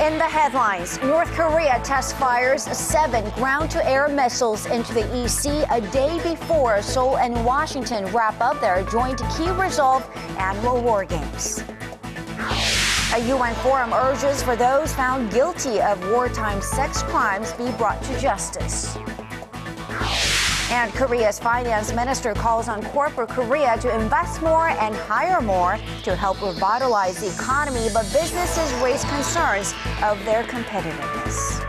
In the headlines, North Korea test fires 7 ground-to-air missiles into the EC a day before Seoul and Washington wrap up their joint Key Resolve annual war games. A UN forum urges for those found guilty of wartime sex crimes be brought to justice. And Korea's finance minister calls on corporate Korea to invest more and hire more to help revitalize the economy, but businesses raise concerns of their competitiveness.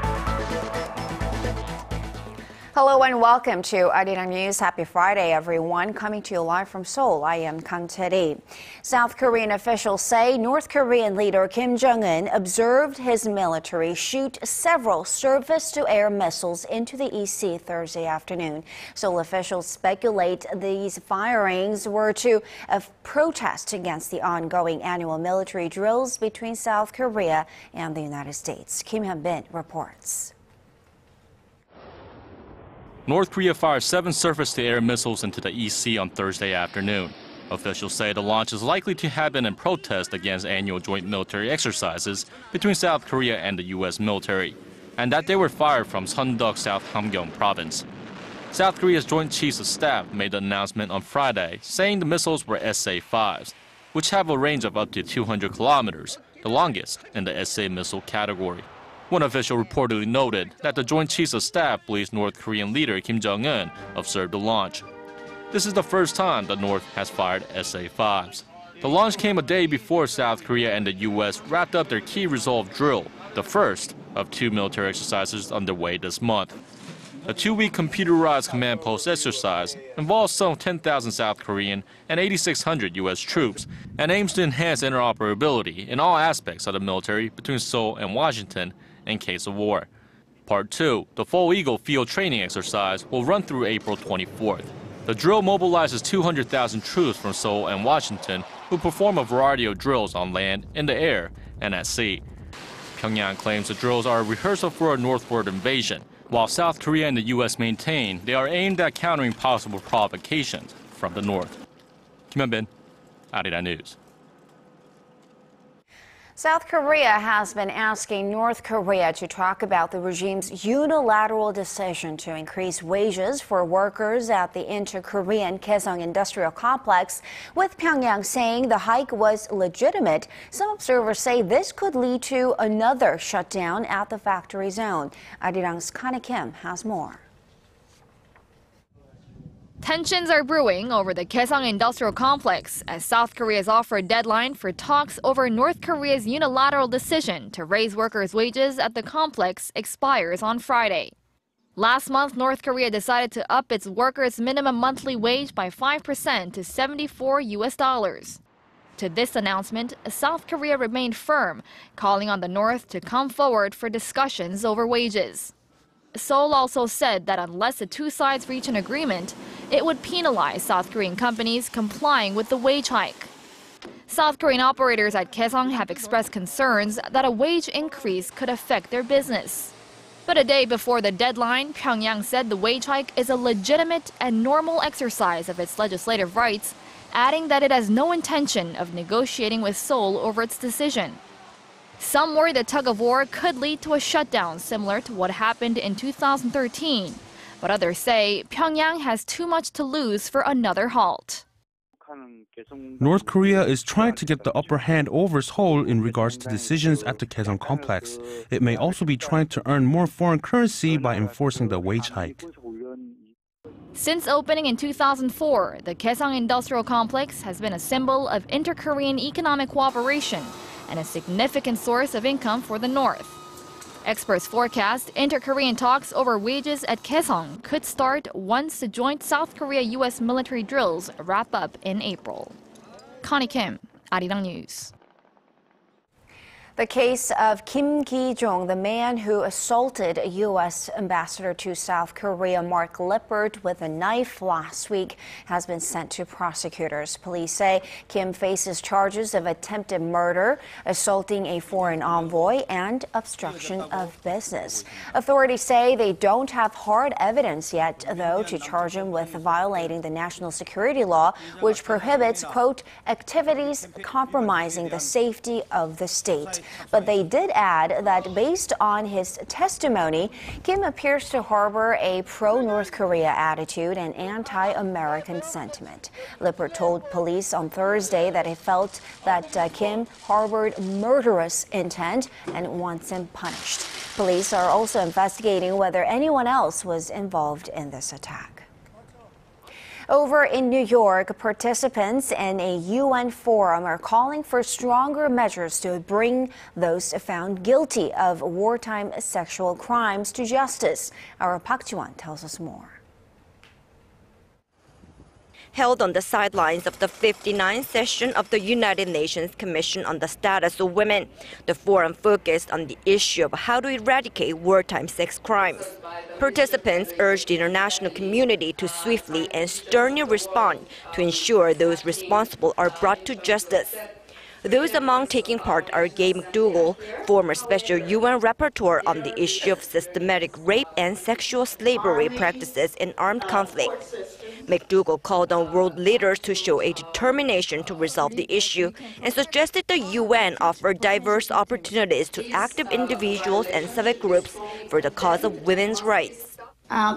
Hello and welcome to ARIRANG News. Happy Friday, everyone. Coming to you live from Seoul, I am Kang Chery. South Korean officials say North Korean leader Kim Jong-un observed his military shoot several surface-to-air missiles into the EC Thursday afternoon. Seoul officials speculate these firings were to protest against the ongoing annual military drills between South Korea and the United States. Kim Hyun-bin reports. North Korea fired 7 surface-to-air missiles into the EC on Thursday afternoon. Officials say the launch is likely to have been in protest against annual joint military exercises between South Korea and the U.S. military, and that they were fired from Seondok, South Hamgyong province. South Korea's Joint Chiefs of Staff made the announcement on Friday, saying the missiles were SA-5s, which have a range of up to 200 kilometers, the longest in the SA missile category. One official reportedly noted that the Joint Chiefs of Staff believes North Korean leader Kim Jong-un observed the launch. This is the first time the North has fired SA-5s. The launch came a day before South Korea and the U.S. wrapped up their Key Resolve drill, the first of 2 military exercises underway this month. The 2-week computerized command post exercise involves some 10,000 South Korean and 8,600 U.S. troops and aims to enhance interoperability in all aspects of the military between Seoul and Washington in case of war. Part 2, the Full Eagle field training exercise, will run through April 24th. The drill mobilizes 200,000 troops from Seoul and Washington who perform a variety of drills on land, in the air, and at sea. Pyongyang claims the drills are a rehearsal for a northward invasion, while South Korea and the U.S. maintain they are aimed at countering possible provocations from the north. Kim Hyun-bin, ARIRANG News. South Korea has been asking North Korea to talk about the regime's unilateral decision to increase wages for workers at the inter-Korean Kaesong Industrial Complex, with Pyongyang saying the hike was legitimate. Some observers say this could lead to another shutdown at the factory zone. ARIRANG's Kim has more. Tensions are brewing over the Kaesong Industrial Complex as South Korea's offered deadline for talks over North Korea's unilateral decision to raise workers' wages at the complex expires on Friday. Last month, North Korea decided to up its workers' minimum monthly wage by 5% to $74. To this announcement, South Korea remained firm, calling on the North to come forward for discussions over wages. Seoul also said that unless the two sides reach an agreement, it would penalize South Korean companies complying with the wage hike. South Korean operators at Kaesong have expressed concerns that a wage increase could affect their business. But a day before the deadline, Pyongyang said the wage hike is a legitimate and normal exercise of its legislative rights, adding that it has no intention of negotiating with Seoul over its decision. Some worry the tug-of-war could lead to a shutdown similar to what happened in 2013. But others say Pyongyang has too much to lose for another halt. North Korea is trying to get the upper hand over Seoul in regards to decisions at the Kaesong complex. It may also be trying to earn more foreign currency by enforcing the wage hike. Since opening in 2004, the Kaesong Industrial Complex has been a symbol of inter-Korean economic cooperation and a significant source of income for the North. Experts forecast inter-Korean talks over wages at Kaesong could start once the joint South Korea-U.S. military drills wrap up in April. Kim, ARIRANG News. The case of Kim Ki-jong, the man who assaulted a U.S. ambassador to South Korea, Mark Lippert, with a knife last week, has been sent to prosecutors. Police say Kim faces charges of attempted murder, assaulting a foreign envoy, and obstruction of business. Authorities say they don't have hard evidence yet, though, to charge him with violating the national security law, which prohibits, quote, activities compromising the safety of the state. charges. But they did add that based on his testimony, Kim appears to harbor a pro-North Korea attitude and anti-American sentiment. Lippert told police on Thursday that he felt that Kim harbored murderous intent and wants him punished. Police are also investigating whether anyone else was involved in this attack. Over in New York, participants in a UN forum are calling for stronger measures to bring those found guilty of wartime sexual crimes to justice. Our Park Ji-won tells us more. Held on the sidelines of the 59th session of the United Nations Commission on the Status of Women, the forum focused on the issue of how to eradicate wartime sex crimes. Participants urged the international community to swiftly and sternly respond to ensure those responsible are brought to justice. Those among taking part are Gay McDougall, former special UN rapporteur on the issue of systematic rape and sexual slavery practices in armed conflict. McDougall called on world leaders to show a determination to resolve the issue and suggested the UN offer diverse opportunities to active individuals and civic groups for the cause of women's rights.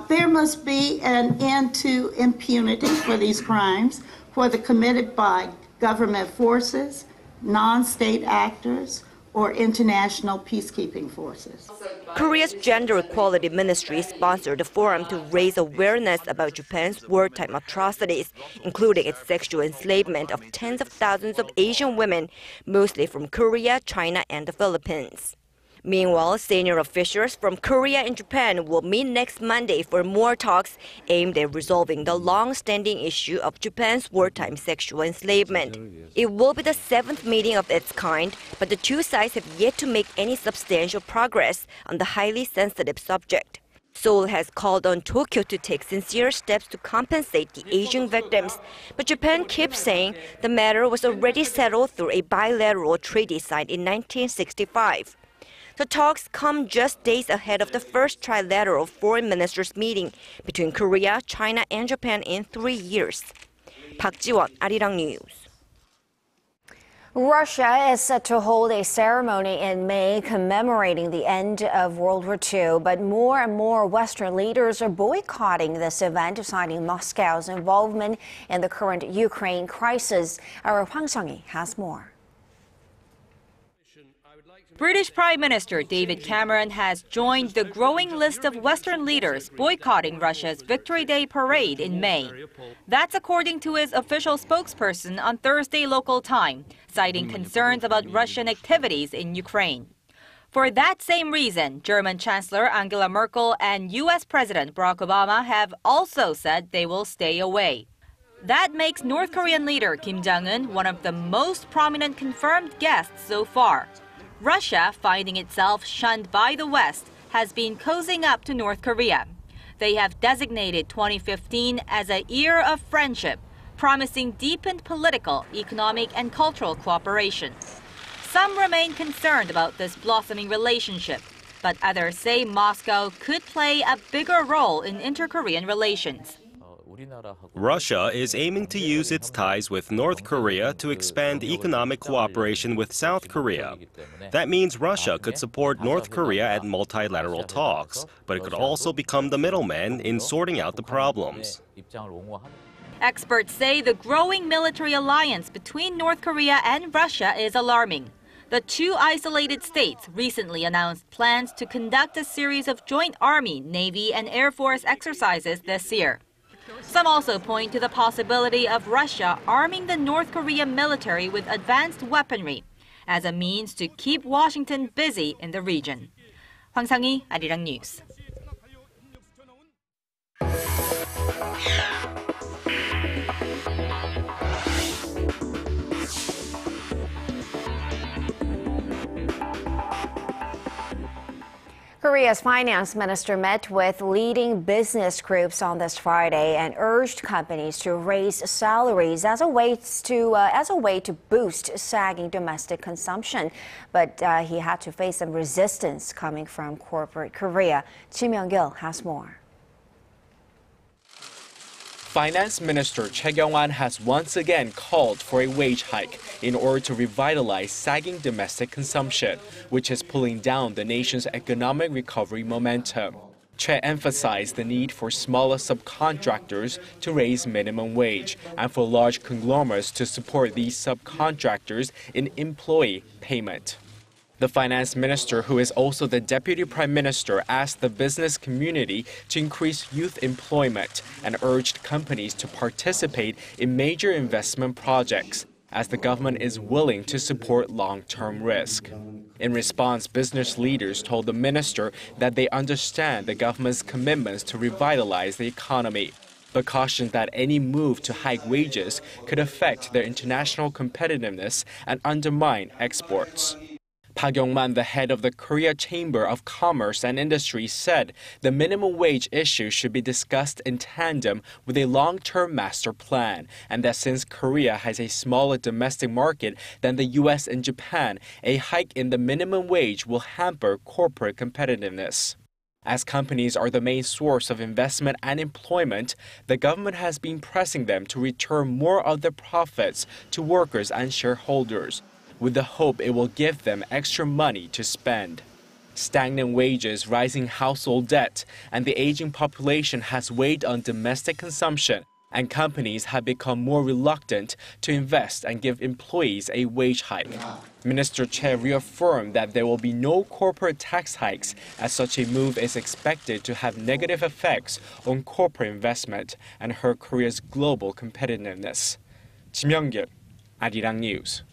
There must be an end to impunity for these crimes, whether committed by government forces, non-state actors, or international peacekeeping forces. Korea's Gender Equality Ministry sponsored the forum to raise awareness about Japan's wartime atrocities, including its sexual enslavement of tens of thousands of Asian women, mostly from Korea, China, and the Philippines. Meanwhile, senior officials from Korea and Japan will meet next Monday for more talks aimed at resolving the long-standing issue of Japan's wartime sexual enslavement. It will be the 7th meeting of its kind, but the two sides have yet to make any substantial progress on the highly sensitive subject. Seoul has called on Tokyo to take sincere steps to compensate the Asian victims, but Japan keeps saying the matter was already settled through a bilateral treaty signed in 1965. The talks come just days ahead of the first trilateral foreign ministers meeting between Korea, China, and Japan in 3 years. Park Ji-won, ARIRANG News. Russia is set to hold a ceremony in May commemorating the end of World War II, but more and more Western leaders are boycotting this event, citing Moscow's involvement in the current Ukraine crisis. Our Hwang Sung-hee has more. British Prime Minister David Cameron has joined the growing list of Western leaders boycotting Russia's Victory Day parade in May. That's according to his official spokesperson on Thursday local time, citing concerns about Russian activities in Ukraine. For that same reason, German Chancellor Angela Merkel and U.S. President Barack Obama have also said they will stay away. That makes North Korean leader Kim Jong-un one of the most prominent confirmed guests so far. Russia, finding itself shunned by the West, has been cozying up to North Korea. They have designated 2015 as a year of friendship, promising deepened political, economic, and cultural cooperation. Some remain concerned about this blossoming relationship, but others say Moscow could play a bigger role in inter-Korean relations. Russia is aiming to use its ties with North Korea to expand economic cooperation with South Korea. That means Russia could support North Korea at multilateral talks, but it could also become the middleman in sorting out the problems. Experts say the growing military alliance between North Korea and Russia is alarming. The two isolated states recently announced plans to conduct a series of joint Army, Navy, and Air Force exercises this year. Some also point to the possibility of Russia arming the North Korean military with advanced weaponry as a means to keep Washington busy in the region. Hwang Sung-hee, ARIRANG News. Korea's finance minister met with leading business groups on this Friday and urged companies to raise salaries as a way to boost sagging domestic consumption. But he had to face some resistance coming from corporate Korea. Kim Jong-un has more. Finance Minister Kang Chery has once again called for a wage hike in order to revitalize sagging domestic consumption, which is pulling down the nation's economic recovery momentum. Che emphasized the need for smaller subcontractors to raise minimum wage and for large conglomerates to support these subcontractors in employee payment. The finance minister, who is also the deputy prime minister, asked the business community to increase youth employment and urged companies to participate in major investment projects, as the government is willing to support long-term risk. In response, business leaders told the minister that they understand the government's commitments to revitalize the economy, but cautioned that any move to hike wages could affect their international competitiveness and undermine exports. Park Yong-man, the head of the Korea Chamber of Commerce and Industry, said the minimum wage issue should be discussed in tandem with a long-term master plan, and that since Korea has a smaller domestic market than the U.S. and Japan, a hike in the minimum wage will hamper corporate competitiveness. As companies are the main source of investment and employment, the government has been pressing them to return more of their profits to workers and shareholders, with the hope it will give them extra money to spend. Stagnant wages, rising household debt, and the aging population has weighed on domestic consumption, and companies have become more reluctant to invest and give employees a wage hike. Minister Che reaffirmed that there will be no corporate tax hikes, as such a move is expected to have negative effects on corporate investment and hurt Korea's global competitiveness. Kim Jong-un, ARIRANG News.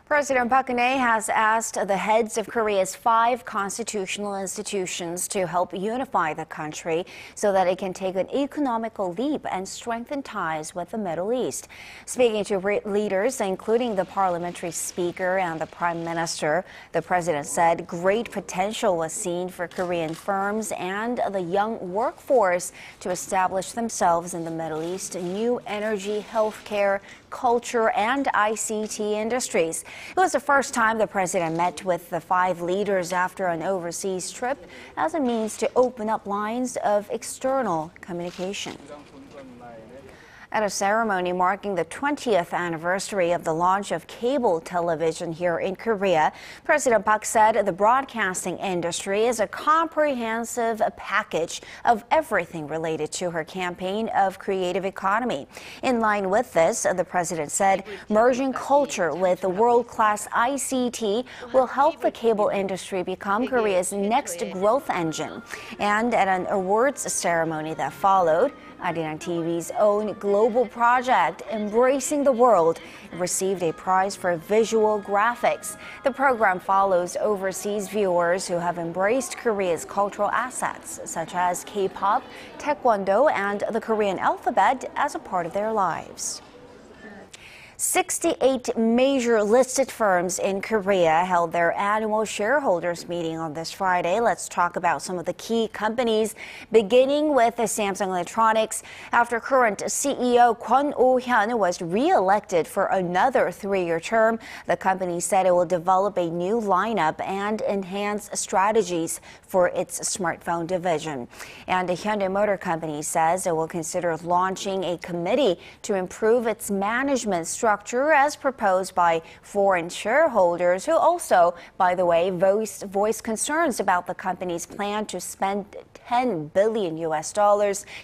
President Park Geun-hye has asked the heads of Korea's 5 constitutional institutions to help unify the country so that it can take an economical leap and strengthen ties with the Middle East. Speaking to leaders, including the parliamentary speaker and the prime minister, the president said great potential was seen for Korean firms and the young workforce to establish themselves in the Middle East, new energy, healthcare, culture, and ICT industries. It was the first time the president met with the 5 leaders after an overseas trip as a means to open up lines of external communication. At a ceremony marking the 20th anniversary of the launch of cable television here in Korea, President Park said the broadcasting industry is a comprehensive package of everything related to her campaign of creative economy. In line with this, the president said merging culture with the world-class ICT will help the cable industry become Korea's next growth engine. And at an awards ceremony that followed, ARIRANG TV's own global project, Embracing the World, received a prize for visual graphics. The program follows overseas viewers who have embraced Korea's cultural assets, such as K-pop, Taekwondo, and the Korean alphabet as a part of their lives. 68 major listed firms in Korea held their annual shareholders meeting on this Friday. Let's talk about some of the key companies, beginning with Samsung Electronics. After current CEO Kwon Oh-hyun was re-elected for another 3-year term, the company said it will develop a new lineup and enhance strategies for its smartphone division. And the Hyundai Motor Company says it will consider launching a committee to improve its management structure as proposed by foreign shareholders, who also, by the way, voiced concerns about the company's plan to spend $10 billion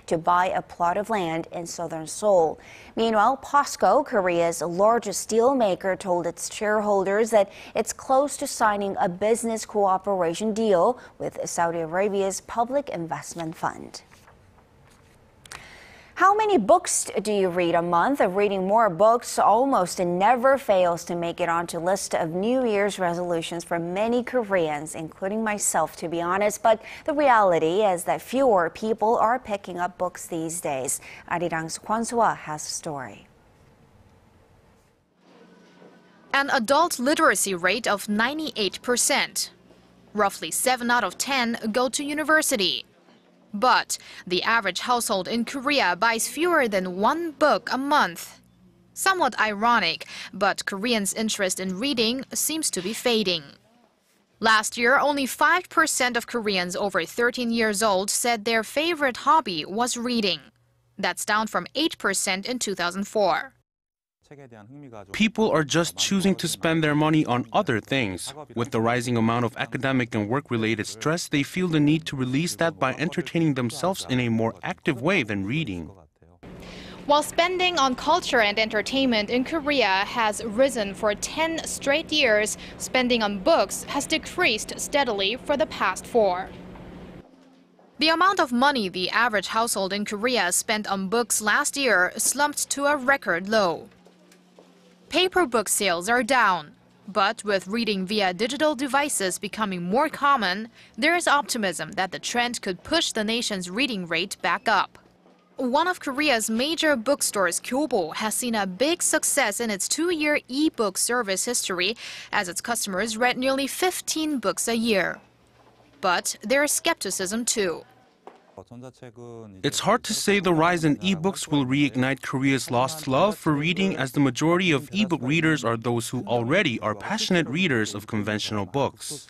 to buy a plot of land in southern Seoul. Meanwhile, POSCO, Korea's largest steel maker, told its shareholders that it's close to signing a business cooperation deal with Saudi Arabia's Public Investment Fund. How many books do you read a month? Reading more books almost never fails to make it onto a list of New Year's resolutions for many Koreans, including myself, to be honest. But the reality is that fewer people are picking up books these days. ARIRANG's Kwon So-ah has a story. An adult literacy rate of 98%. Roughly 7 out of 10 go to university. But the average household in Korea buys fewer than 1 book a month. Somewhat ironic, but Koreans' interest in reading seems to be fading. Last year, only 5% of Koreans over 13 years old said their favorite hobby was reading. That's down from 8% in 2004. People are just choosing to spend their money on other things. With the rising amount of academic and work-related stress, they feel the need to release that by entertaining themselves in a more active way than reading. While spending on culture and entertainment in Korea has risen for 10 straight years, spending on books has decreased steadily for the past 4. The amount of money the average household in Korea spent on books last year slumped to a record low. Paper book sales are down, but with reading via digital devices becoming more common, there is optimism that the trend could push the nation's reading rate back up. One of Korea's major bookstores, Kyobo, has seen a big success in its 2-year e-book service history as its customers read nearly 15 books a year. But there is skepticism too. It's hard to say the rise in e-books will reignite Korea's lost love for reading, as the majority of e-book readers are those who already are passionate readers of conventional books.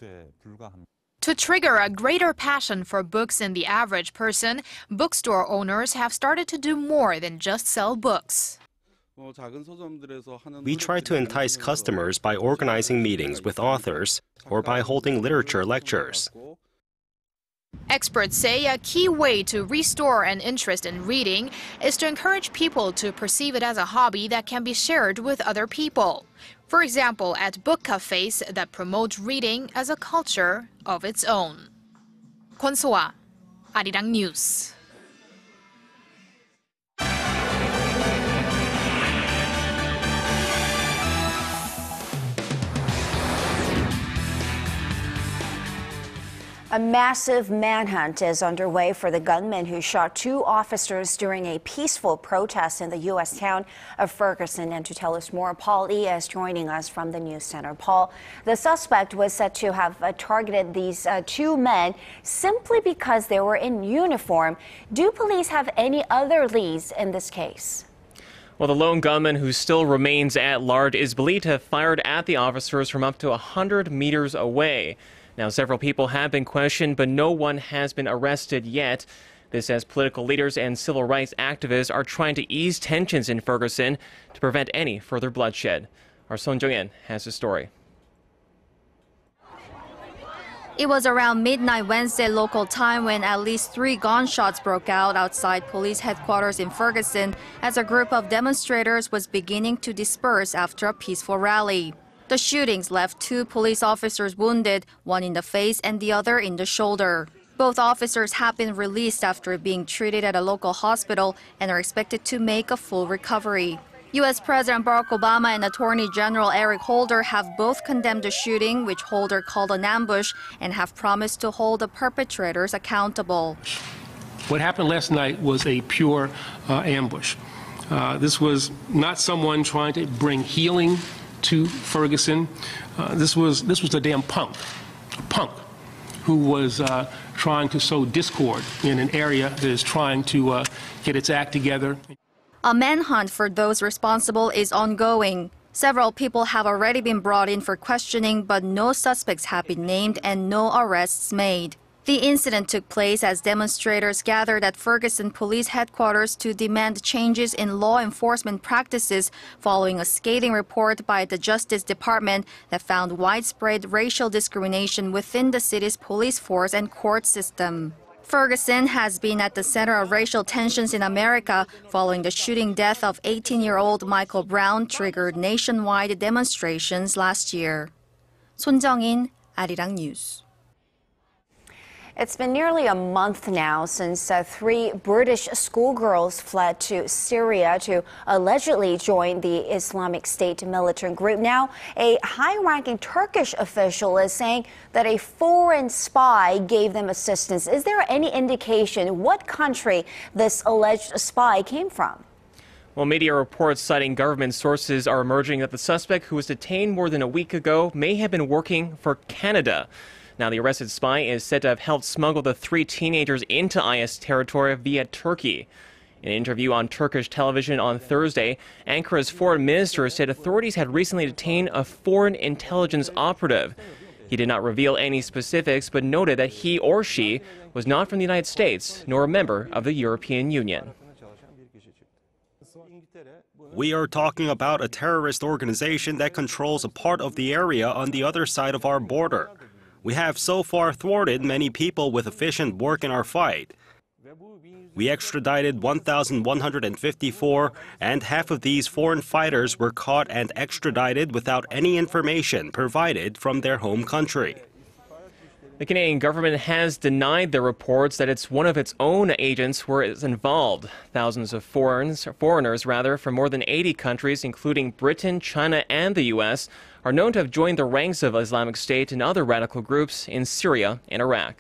To trigger a greater passion for books in the average person, bookstore owners have started to do more than just sell books. We try to entice customers by organizing meetings with authors or by holding literature lectures. Experts say a key way to restore an interest in reading is to encourage people to perceive it as a hobby that can be shared with other people. For example, at book cafes that promote reading as a culture of its own. Kwon So-ah, ARIRANG News. A massive manhunt is underway for the gunman who shot 2 officers during a peaceful protest in the U.S. town of Ferguson. And to tell us more, Paul Lee is joining us from the news center. Paul, the suspect was said to have targeted these 2 men simply because they were in uniform. Do police have any other leads in this case? Well, the lone gunman, who still remains at large, is believed to have fired at the officers from up to 100 meters away. Now, several people have been questioned, but no one has been arrested yet. This as political leaders and civil rights activists are trying to ease tensions in Ferguson to prevent any further bloodshed. Our Son Jong-in has the story. It was around midnight Wednesday local time when at least 3 gunshots broke out outside police headquarters in Ferguson as a group of demonstrators was beginning to disperse after a peaceful rally. The shootings left 2 police officers wounded, one in the face and the other in the shoulder. Both officers have been released after being treated at a local hospital and are expected to make a full recovery. U.S. President Barack Obama and Attorney General Eric Holder have both condemned the shooting, which Holder called an ambush, and have promised to hold the perpetrators accountable. What happened last night was a pure ambush. This was not someone trying to bring healing to Ferguson. This was a damn punk who was trying to sow discord in an area that is trying to get its act together. A manhunt for those responsible is ongoing. Several people have already been brought in for questioning, but no suspects have been named and no arrests made. The incident took place as demonstrators gathered at Ferguson Police Headquarters to demand changes in law enforcement practices following a scathing report by the Justice Department that found widespread racial discrimination within the city's police force and court system. Ferguson has been at the center of racial tensions in America following the shooting death of 18-year-old Michael Brown triggered nationwide demonstrations last year. Son Jong-in, ARIRANG News. It's been nearly a month now since 3 British schoolgirls fled to Syria to allegedly join the Islamic State militant group. Now, a high-ranking Turkish official is saying that a foreign spy gave them assistance. Is there any indication what country this alleged spy came from? Well, media reports citing government sources are emerging that the suspect, who was detained more than a week ago, may have been working for Canada. Now, the arrested spy is said to have helped smuggle the 3 teenagers into IS territory via Turkey. In an interview on Turkish television on Thursday, Ankara's foreign minister said authorities had recently detained a foreign intelligence operative. He did not reveal any specifics, but noted that he or she was not from the United States, nor a member of the European Union. We are talking about a terrorist organization that controls a part of the area on the other side of our border. We have so far thwarted many people with efficient work in our fight. We extradited 1,154, and half of these foreign fighters were caught and extradited without any information provided from their home country. The Canadian government has denied the reports that it's one of its own agents who is involved. Thousands of foreigners from more than 80 countries, including Britain, China, and the U.S., are known to have joined the ranks of Islamic State and other radical groups in Syria and Iraq.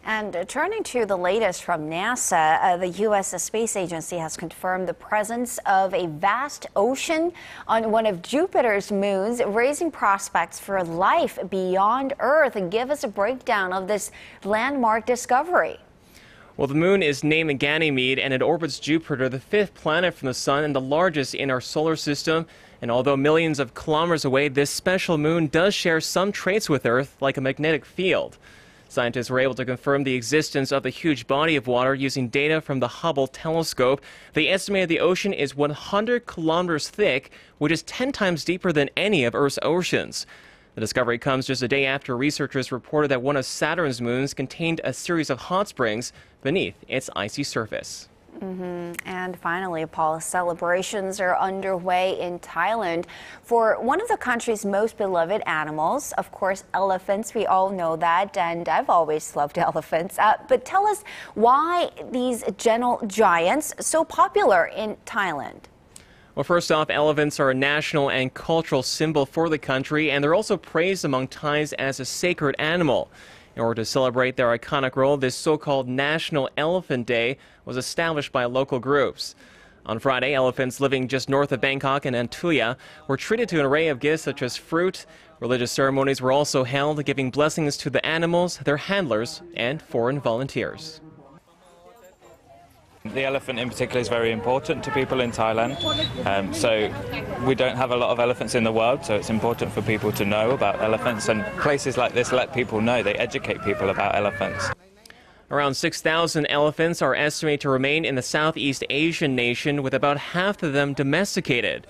And turning to the latest from NASA, the U.S. Space Agency has confirmed the presence of a vast ocean on one of Jupiter's moons, raising prospects for life beyond Earth. And give us a breakdown of this landmark discovery. Well, the moon is named Ganymede, and it orbits Jupiter, the fifth planet from the sun and the largest in our solar system. And although millions of kilometers away, this special moon does share some traits with Earth, like a magnetic field. Scientists were able to confirm the existence of the huge body of water using data from the Hubble telescope. They estimated the ocean is 100 kilometers thick, which is 10 times deeper than any of Earth's oceans. The discovery comes just a day after researchers reported that one of Saturn's moons contained a series of hot springs beneath its icy surface. And finally, Paul, celebrations are underway in Thailand for one of the country's most beloved animals, of course, elephants. We all know that, and I've always loved elephants. But tell us why these gentle giants so popular in Thailand. Well, first off, elephants are a national and cultural symbol for the country, and they're also praised among Thais as a sacred animal. In order to celebrate their iconic role, this so-called National Elephant Day was established by local groups. On Friday, elephants living just north of Bangkok and Antuya were treated to an array of gifts such as fruit. Religious ceremonies were also held, giving blessings to the animals, their handlers, and foreign volunteers. The elephant in particular is very important to people in Thailand. So we don't have a lot of elephants in the world, so it's important for people to know about elephants, and places like this let people know, they educate people about elephants. Around 6,000 elephants are estimated to remain in the Southeast Asian nation, with about half of them domesticated.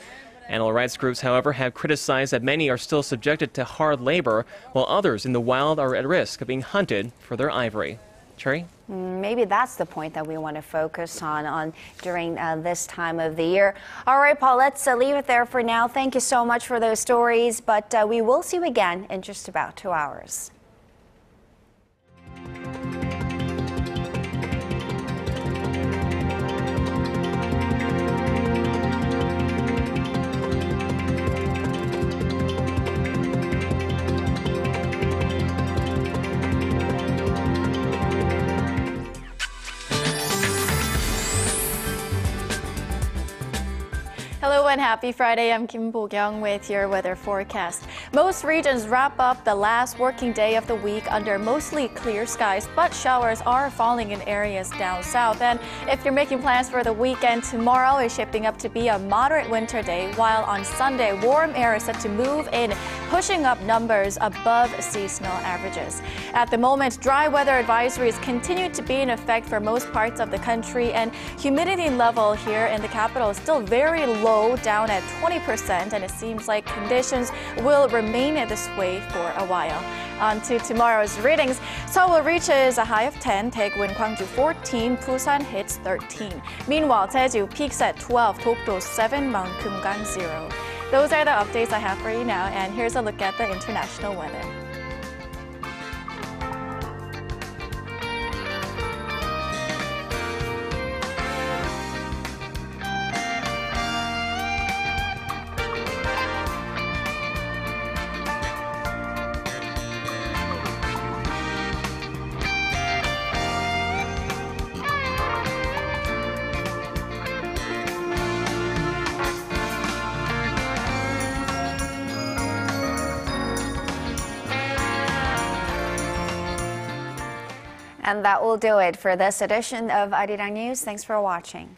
Animal rights groups, however, have criticized that many are still subjected to hard labor, while others in the wild are at risk of being hunted for their ivory. Chery? Maybe that's the point that we want to focus on during this time of the year. All right, Paul, let's leave it there for now. Thank you so much for those stories, but we will see you again in just about 2 hours. Hello and happy Friday. I'm Kim Bo-kyung with your weather forecast. Most regions wrap up the last working day of the week under mostly clear skies, but showers are falling in areas down south. And if you're making plans for the weekend, tomorrow is shaping up to be a moderate winter day, while on Sunday, warm air is set to move in, pushing up numbers above seasonal averages. At the moment, dry weather advisories continue to be in effect for most parts of the country, and humidity level here in the capital is still very low, down at 20%, and it seems like conditions will remain this way for a while. On to tomorrow's readings. Seoul reaches a high of 10, Daegu and Gwangju 14, Busan hits 13. Meanwhile, Jeju peaks at 12, Dokdo 7, Mount Kumgang 0. Those are the updates I have for you now, and here's a look at the international weather. And that will do it for this edition of ARIRANG News. Thanks for watching.